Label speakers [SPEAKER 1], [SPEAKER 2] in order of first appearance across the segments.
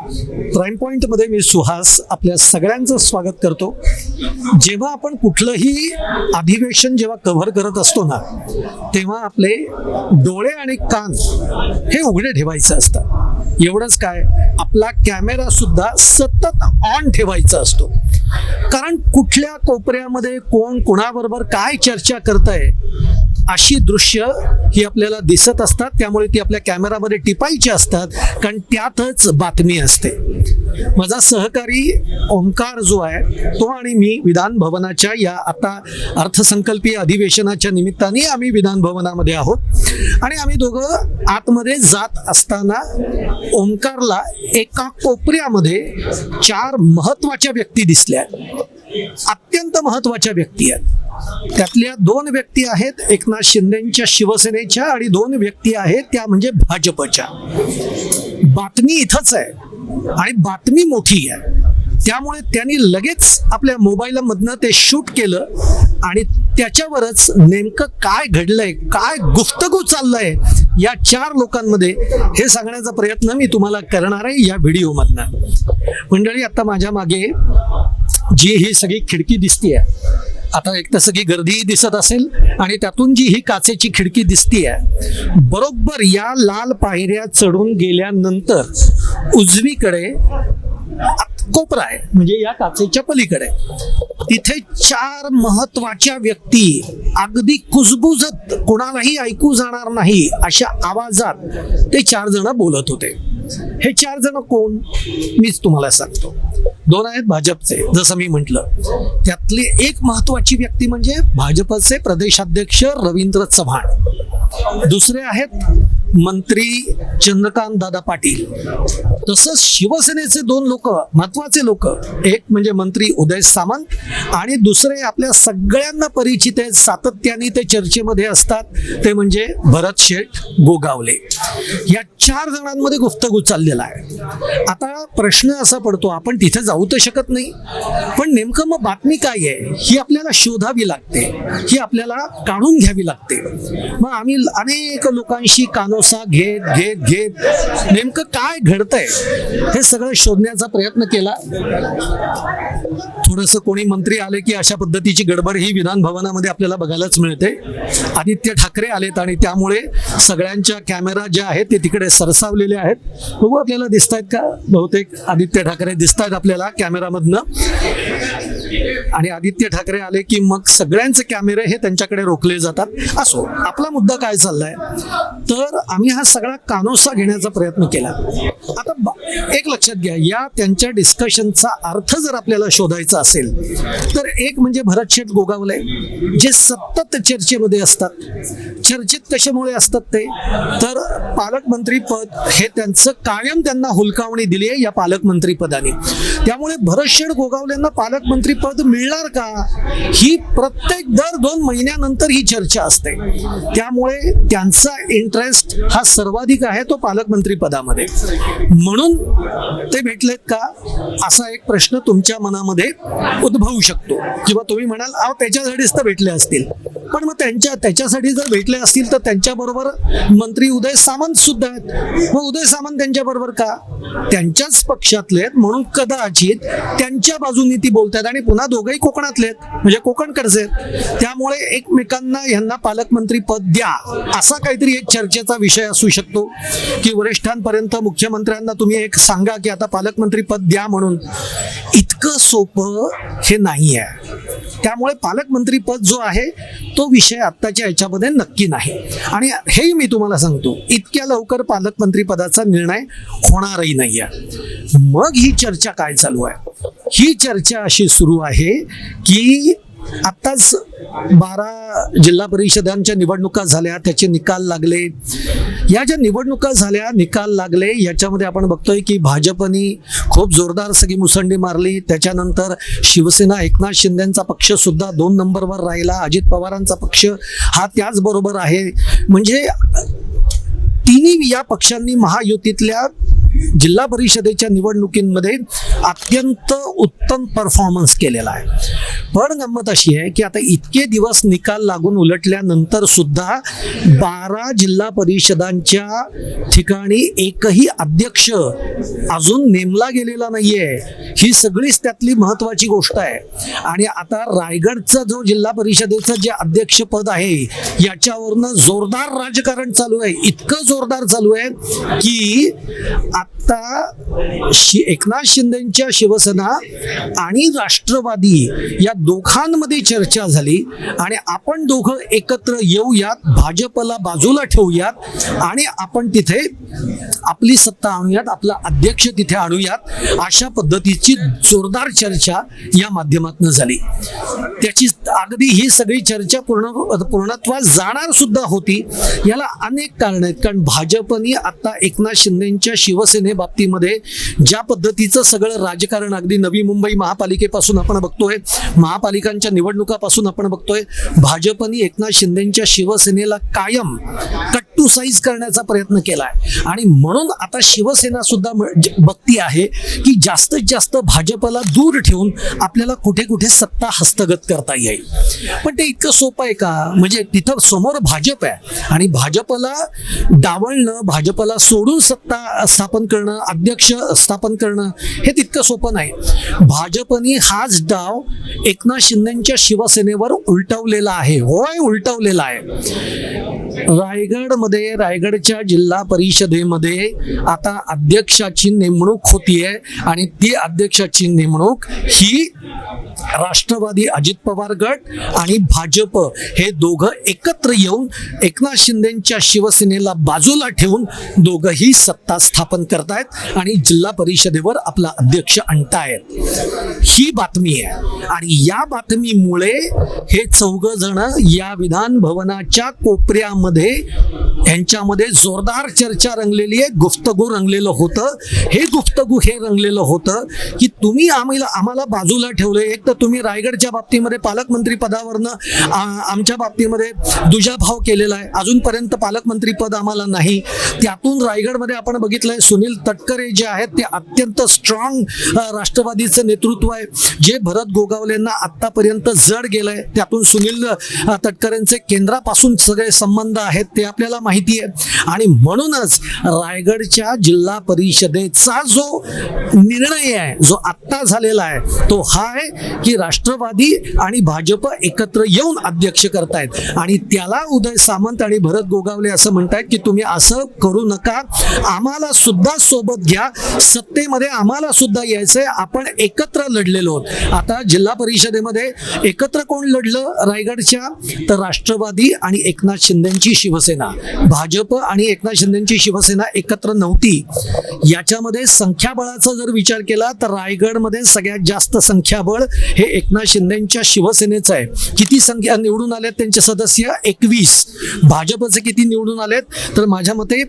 [SPEAKER 1] Prime पॉइंटमध्ये मी सुहास आपल्या सगळ्यांचं स्वागत करतो. जेव्हा आपण कुठलंही अधिवेशन जेव्हा कव्हर करत असतो ना, तेव्हा आपले डोळे आणि कान हे उघडे ठेवायचं असतं. एवढंच काय, आपला कॅमेरा सुद्धा सतत ऑन ठेवायचा असतो. कारण कुठल्या कोपऱ्यामध्ये कोण कोणाबरोबर काय चर्चा करतंय अशी दृश्य ही आपल्याला दिसत असतात. त्यामुळे ती आपल्या कॅमेरामध्ये टिपायची असतात, कारण त्यातच बातमी असते. माझा सहकारी ओंकार जो आहे तो आणि मी विधान भवनाच्या या आता अर्थसंकल्पीय अधिवेशनाच्या निमित्ताने आम्ही विधान भवनामध्ये आहोत. आणि आम्ही दोघं आतमध्ये जात असताना ओंकारला एका कोपऱ्यामध्ये 4 महत्वाच्या व्यक्ती दिसल्या. अत्यंत महत्वाच्या व्यक्ती आहेत. त्यातल्या 2 व्यक्ती आहेत एकनाथ शिंदेच्या शिवसेनेच्या आणि 2 व्यक्ती आहेत त्या म्हणजे भाजपच्या. बातमी इथंच आहे आणि बातमी मोठी आहे. त्यामुळे त्यांनी लगेच आपल्या मोबाईलमधनं ते शूट केलं आणि त्याच्यावरच नेमकं काय घडलंय, काय गुफ्तगू चाललंय या 4 लोकांमध्ये हे सांगण्याचा प्रयत्न मी तुम्हाला करणार आहे या व्हिडिओमधनं. मंडळी, आता माझ्या मागे जी ही सगळी खिडकी दिसतीये, आता एक तर सगळी गर्दी दिसत असेल आणि त्यातून जी ही काचेची खिडकी दिसतीये, बरोबर या लाल पायऱ्या चढून गेल्यानंतर उजवीकडे कोपरा आहे, म्हणजे या काचेच्या पलीकडे तिथे 4 महत्वाच्या व्यक्ती अगदी कुजबुजत, कोणालाही ऐकू जाणार नाही अशा आवाजात ते 4 जण बोलत होते. हे 4 जण कोण, मीच तुम्हाला सांगतो. 2 आहेत भाजपचे, जसं मी म्हटलं. त्यातली एक महत्वाची व्यक्ती म्हणजे भाजपचे प्रदेशाध्यक्ष रवींद्र चव्हाण. दुसरे आहेत मंत्री चंद्रकांत दादा पाटील. तसंच शिवसेनेचे 2 लोक, महत्वाचे लोक, एक म्हणजे मंत्री उदय सामंत आणि दुसरे आपल्या सगळ्यांना परिचित आहेत, सातत्याने ते चर्चेमध्ये असतात, ते म्हणजे भरत शेठ गोगावले. या 4 जणांमध्ये गुफ्तगू चाललेला आहे. आता प्रश्न असा पडतो, आपण तिथे जाऊ तर शकत नाही, पण नेमकं मग बातमी काय आहे ही आपल्याला शोधावी लागते, ही आपल्याला काढून घ्यावी लागते. मग आम्ही अनेक लोकांशी कानोसा घेत घेत घेत नेमकं काय घडतंय हे सगळं शोधण्याचा प्रयत्न केला. थोडंसं कोणी मंत्री आले की अशा पद्धतीची गडबड ही विधान भवनामध्ये आपल्याला बघायलाच मिळते. आदित्य ठाकरे आलेत आणि त्यामुळे सगळ्यांच्या कॅमेरा ज्या आहेत ते तिकडे सरसावलेले आहेत. बघू आपल्याला दिसत आहेत का, बहुतेक आदित्य ठाकरे दिसत आहेत आपल्याला कॅमेरामधनं. आणि आदित्य ठाकरे आले की मग सगळ्यांचे कॅमेरे हे त्यांच्याकडे रोखले जातात. असो, आपला मुद्दा काय चाललाय तर आम्ही हा सगळा कानोसा घेण्याचा प्रयत्न केला. आता एक लक्षात घ्या, या त्यांच्या डिस्कशनचा अर्थ जर आपल्याला शोधायचा असेल तर एक म्हणजे भरत शेठ गोगावले, जे सतत चर्चेमध्ये असतात. चर्चेत कशामुळे असतात ते तर पालकमंत्री पद हे त्यांचं कायम त्यांना हुलकावणी दिली आहे या पालकमंत्री पदाने. त्यामुळे भरत शेठ गोगावलेंना पालकमंत्री पद मिळणार का ही प्रत्येक दर 2 महिन्यानंतर ही चर्चा असते. त्यामुळे त्यांचा इंटरेस्ट हा सर्वाधिक आहे तो पालकमंत्री पदामध्ये. म्हणून ते भेटलेत का असा एक प्रश्न तुमच्या मनामध्ये उद्भवू शकतो. किंवा तुम्ही म्हणाल अहो त्याच्यासाठीच तर भेटले असतील. पण मग त्याच्यासाठी जर भेटले असतील तर त्यांच्याबरोबर मंत्री उदय सामंत सुद्धा आहेत. मग उदय सामंत त्यांच्याबरोबर का, त्यांच्याच पक्षातले आहेत म्हणून कदाचित त्यांच्या बाजूनी ती बोलतात. आणि पुन्हा दोघंही कोकणातले आहेत, म्हणजे कोकणकडचे आहेत. त्यामुळे एकमेकांना यांना पालकमंत्री पद द्या असा काहीतरी एक चर्चेचा विषय असू शकतो. की वरिष्ठांपर्यंत मुख्यमंत्र्यांना तुम्ही एक सांगा की आता पालकमंत्री पद द्या म्हणून. इतकं सोपं हे नाही आहे. त्यामुळे पालकमंत्री पद जो आहे तो विषय आत्ताच्या याच्यामध्ये नक्की नाही. आणि हेही मी तुम्हाला सांगतो, इतक्या लवकर पालकमंत्री पदाचा निर्णय होणारही नाही आहे. मग ही चर्चा काय चालू आहे, ही चर्चा अशी सुरू आहे की आत्ताच 12 जिल्हा परिषदांच्या निवडणुका झाल्या, त्याचे निकाल लागले. या ज्या निवडणुका झाल्या, निकाल लागले, याच्यामध्ये आपण बघतोय की भाजपनी खूप जोरदार सगळी मुसंडी मारली. त्याच्यानंतर शिवसेना एकनाथ शिंदेचा पक्ष सुद्धा 2 नंबरवर राहिला. अजित पवारांचा पक्ष हा त्याचबरोबर आहे. म्हणजे तिन्ही या पक्षांनी महायुतीतल्या जिल्हा परिषदेच्या निवडणुकींमध्ये अत्यंत उत्तम परफॉर्मन्स केलेला आहे. पण गंमत अशी आहे की आता इतके दिवस निकाल लागून उलटल्यानंतर सुद्धा 12 जिल्हा परिषदांच्या ठिकाणी एकही अध्यक्ष अजून नेमला गेलेला नाहीये. ही सगळीच त्यातली महत्वाची गोष्ट आहे. आणि आता रायगडचा जो जिल्हा परिषदेचं जे अध्यक्षपद आहे याच्यावरनं जोरदार राजकारण चालू आहे. इतकं जोरदार चालू आहे की आता एकनाथ शिंदेच्या शिवसेना आणि राष्ट्रवादी या दोघांमध्ये चर्चा झाली आणि आपण दोघं एकत्र येऊयात, भाजपला बाजूला ठेवूयात आणि आपण तिथे आपली सत्ता आणूयात, आपला अध्यक्ष तिथे आणूयात, अशा पद्धतीची जोरदार चर्चा या माध्यमातून झाली. त्याची अगदी ही सगळी चर्चा पूर्णत्वास जाणार सुद्धा होती. याला अनेक कारण आहेत. कारण भाजपने आता एकनाथ शिंदेच्या शिवसेनेबाबतीमध्ये ज्या पद्धतीचं सगळं राजकारण अगदी नवी मुंबई महापालिकेपासून आपण बघतोय, महापालिकांच्या निवडणुकापासून आपण बघतोय, भाजपने एकनाथ शिंदेच्या शिवसेनेला कायम कट्टू साईज करण्याचा प्रयत्न केलाय. आणि म्हणून आता शिवसेना सुद्धा बघती आहे की जास्तीत जास्त भाजपला दूर ठेवून आपल्याला कुठे कुठे सत्ता हस्तगत करता येईल. पण ते इतकं सोपं आहे का? म्हणजे तिथं समोर भाजप आहे आणि भाजपला डावलणं, भाजपला सोडून सत्ता स्थापन करणं, अध्यक्ष स्थापन करणं हे तितकं सोपं नाही. भाजपने हाच डाव एकनाथ शिंदेच्या शिवसेनेवर उलटवलेला आहे. होय, उलटवलेला आहे. रायगडच्या जिल्हा परिषदेमध्ये आता अध्यक्षाची नेमणूक होतीये आणि ती अध्यक्षाची नेमणूक ही राष्ट्रवादी अजित पवार गट आणि भाजप हे दोघं एकत्र येऊन एकनाथ शिंदेच्या शिवसेनेला बाजूला ठेवून दोघंही सत्ता स्थापन करतायत आणि जिल्हा परिषदेवर आपला अध्यक्ष आणतायत. ही बातमी आहे. आणि या बातमीमुळे हे चौघ जण या विधान भवनाच्या कोपऱ्यामध्ये यांच्यामध्ये जोरदार चर्चा रंगलेली आहे. गुफ्तगू रंगलेलं होतं. हे गुफ्तगू हे रंगलेलं होतं की तुम्ही आम्हाला बाजूला ठेवलं. एक तर तुम्ही रायगडच्या बाबतीमध्ये पालकमंत्री पदावरनं आमच्या बाबतीमध्ये दुजाभाव केलेला आहे. अजूनपर्यंत पालकमंत्री पद आम्हाला नाही. त्यातून रायगडमध्ये आपण बघितलंय सुनील तटकरे जे आहेत ते अत्यंत स्ट्रॉंग राष्ट्रवादीचं नेतृत्व आहे. जे भरत गोगावलेंना आतापर्यंत जड गेलंय त्यातून सुनील तटकरेंचे केंद्रापासून सगळे संबंध आहेत ते आपल्याला माहिती आहे. आणि म्हणूनच रायगडच्या जिल्हा परिषदेचा जो निर्णय आहे, जो आत्ता झालेला आहे, तो हा आहे की राष्ट्रवादी आणि भाजप एकत्र येऊन अध्यक्ष करतायत. आणि त्याला उदय सामंत आणि भरत गोगावले असं म्हणतायत की तुम्ही असं करू नका, आम्हाला सुद्धा सोबत घ्या, सत्तेमध्ये आम्हाला सुद्धा यायचंय, आपण एकत्र लढलेलो आहोत. आता जिल्हा परिषदेमध्ये एकत्र कोण लढलं रायगडच्या? तर राष्ट्रवादी आणि एकनाथ शिंदेची शिवसेना. भाजप आणि एकनाथ शिंदेची शिवसेना एकत्र नव्हती. याच्यामध्ये संख्याबळाचा जर विचार केला तर रायगडमध्ये सगळ्यात जास्त संख्याबळ हे एकनाथ शिंदेच्या शिवसेनेचं आहे. किती संख्या निवडून आलेत त्यांचे सदस्य? 21. भाजपचे किती निवडून आलेत? तर माझ्या मते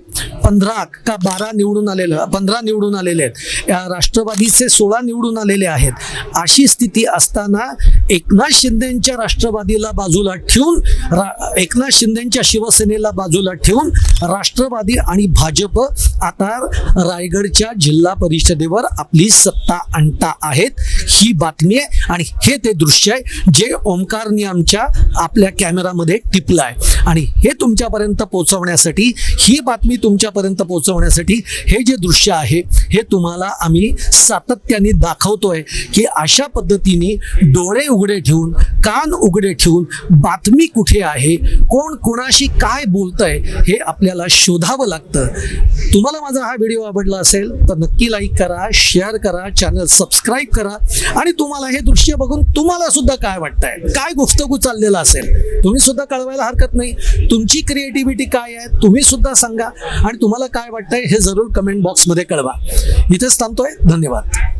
[SPEAKER 1] 15 का 12 निवडून आलेलं, 15 निवडून आलेले आहेत. राष्ट्रवादीचे 16 निवडून आलेले आहेत. अशी स्थिती असताना एकनाथ शिंदेच्या राष्ट्रवादीला बाजूला ठेवून, एकनाथ शिंदेच्या शिवसेनेला बाजूला ठेवून राष्ट्रवादी आणि भाजप आता रायगडच्या जिल्हा परिषदेवर आपली सत्ता आणता आहेत. ही बातमी आहे आणि हे ते दृश्य आहे जे ओमकारने आपल्या कॅमेरामध्ये टिपलं आहे. आणि हे तुमच्यापर्यंत पोहोचवण्यासाठी, ही बातमी तुमच्यापर्यंत पोहोचवण्यासाठी हे जे दृश्य आहे हे तुम्हाला आम्ही सातत्याने दाखवतोय की अशा पद्धतीने डोळे उघडे ठेवून, कान उघडे ठेवून बातमी कुठे आहे, कोण कोणाशी काय बोलतंय हे आपल्याला शोधावं लागतं. तुम्हाला माझा हा व्हिडिओ आवडला असेल तर नक्की लाईक करा, शेअर करा, चॅनल सबस्क्राईब करा. आणि तुम्हाला हे दृश्य बघून तुम्हाला सुद्धा काय वाटतंय, काय गुफ्तगू चाललेला असेल तुम्ही सुद्धा कळवायला हरकत नाही. तुमची क्रिएटिव्हिटी काय आहे तुम्ही सुद्धा सांगा आणि तुम्हाला काय वाटतंय हे जरूर कमेंट बॉक्समध्ये कळवा. इथेच थांबतोय. धन्यवाद.